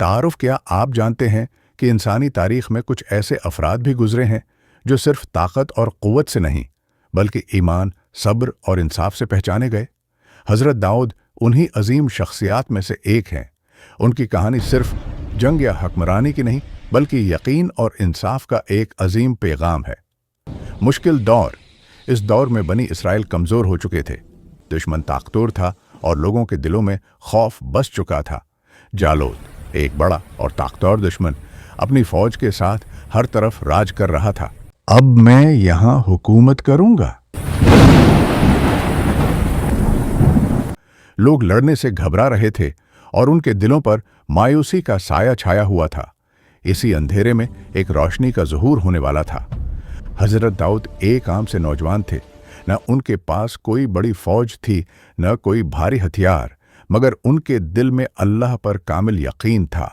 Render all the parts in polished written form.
तारुफ क्या आप जानते हैं कि इंसानी तारीख में कुछ ऐसे अफराद भी गुजरे हैं जो सिर्फ ताकत और क़ुव्वत से नहीं बल्कि ईमान, सब्र और इंसाफ से पहचाने गए। हज़रत दाऊद उन्हीं अजीम शख्सियात में से एक हैं। उनकी कहानी सिर्फ जंग या हुक्मरानी की नहीं बल्कि यकीन और इंसाफ का एक अजीम पैगाम है। मुश्किल दौर। इस दौर में बनी इसराइल कमज़ोर हो चुके थे, दुश्मन ताकतवर था और लोगों के दिलों में खौफ बस चुका था। जालोत, एक बड़ा और ताकतवर दुश्मन, अपनी फौज के साथ हर तरफ राज कर रहा था। अब मैं यहाँ हुकूमत करूंगा। लोग लड़ने से घबरा रहे थे और उनके दिलों पर मायूसी का साया छाया हुआ था। इसी अंधेरे में एक रोशनी का ज़ुहूर होने वाला था। हज़रत दाऊद एक आम से नौजवान थे। न उनके पास कोई बड़ी फौज थी, न कोई भारी हथियार, मगर उनके दिल में अल्लाह पर कामिल यकीन था।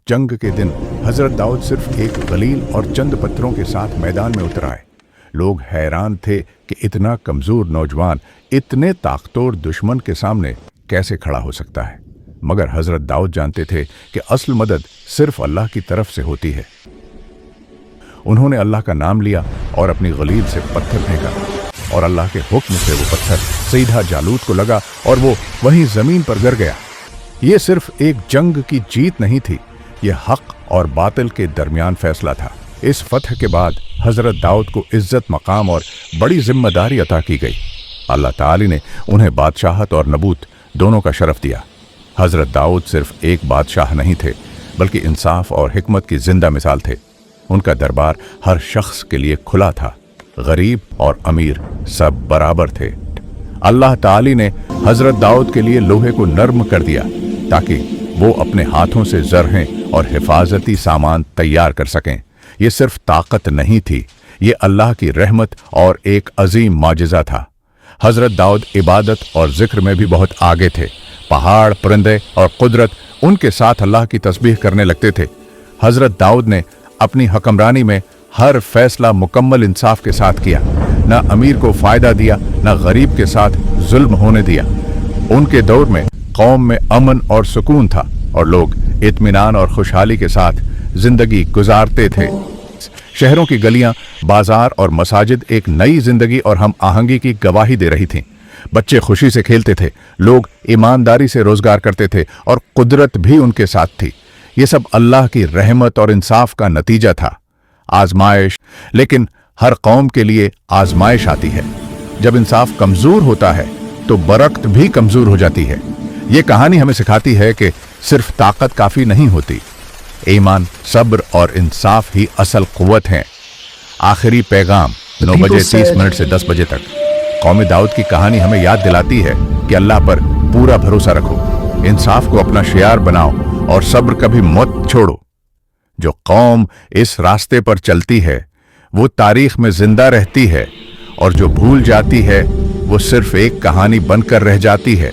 जंग के दिन हज़रत दाऊद सिर्फ एक गलील और चंद पत्थरों के साथ मैदान में उतर आए। लोग हैरान थे कि इतना कमज़ोर नौजवान इतने ताकतवर दुश्मन के सामने कैसे खड़ा हो सकता है। मगर हज़रत दाऊद जानते थे कि असल मदद सिर्फ अल्लाह की तरफ से होती है। उन्होंने अल्लाह का नाम लिया और अपनी गलील से पत्थर फेंका और अल्लाह के हुक्म से वो पत्थर सीधा जालूत को लगा और वो वहीं जमीन पर गिर गया। ये सिर्फ एक जंग की जीत नहीं थी, ये हक और बातिल के दरमियान फैसला था। इस फतह के बाद हज़रत दाऊद को इज्जत, मकाम और बड़ी जिम्मेदारी अता की गई। अल्लाह ताला ने उन्हें बादशाहत और नबूत दोनों का शरफ दिया। हज़रत दाऊद सिर्फ एक बादशाह नहीं थे बल्कि इंसाफ और हिकमत की जिंदा मिसाल थे। उनका दरबार हर शख्स के लिए खुला था, गरीब और अमीर सब बराबर थे। अल्लाह ताला ने हज़रत दाऊद के लिए लोहे को नर्म कर दिया ताकि वो अपने हाथों से ज़रहें और हिफाजती सामान तैयार कर सकें। ये सिर्फ ताकत नहीं थी, ये अल्लाह की रहमत और एक अजीम माजिज़ा था। हज़रत दाऊद इबादत और ज़िक्र में भी बहुत आगे थे। पहाड़, परिंदे और कुदरत उनके साथ अल्लाह की तस्बीह करने लगते थे। हज़रत दाऊद ने अपनी हुक्मरानी में हर फैसला मुकम्मल इंसाफ के साथ किया। न अमीर को फ़ायदा दिया, न गरीब के साथ जुल्म होने दिया। उनके दौर में कौम में अमन और सुकून था और लोग इत्मीनान और खुशहाली के साथ जिंदगी गुजारते थे। शहरों की गलियां, बाजार और मसाजिद एक नई जिंदगी और हम आहंगी की गवाही दे रही थीं। बच्चे खुशी से खेलते थे, लोग ईमानदारी से रोजगार करते थे और कुदरत भी उनके साथ थी। ये सब अल्लाह की रहमत और इंसाफ का नतीजा था। आजमाइश, लेकिन हर कौम के लिए आजमाइश आती है। जब इंसाफ कमजोर होता है तो बरकत भी कमजोर हो जाती है। ये कहानी हमें सिखाती है कि सिर्फ ताकत काफी नहीं होती, ईमान, सब्र और इंसाफ ही असल कुव्वत हैं। आखिरी पैगाम 9:30 से 10 बजे तक। कौम दाऊद की कहानी हमें याद दिलाती है कि अल्लाह पर पूरा भरोसा रखो, इंसाफ को अपना शियार बनाओ और सब्र कभी मत छोड़ो। जो कौम इस रास्ते पर चलती है वो तारीख में जिंदा रहती है और जो भूल जाती है वो सिर्फ एक कहानी बनकर रह जाती है।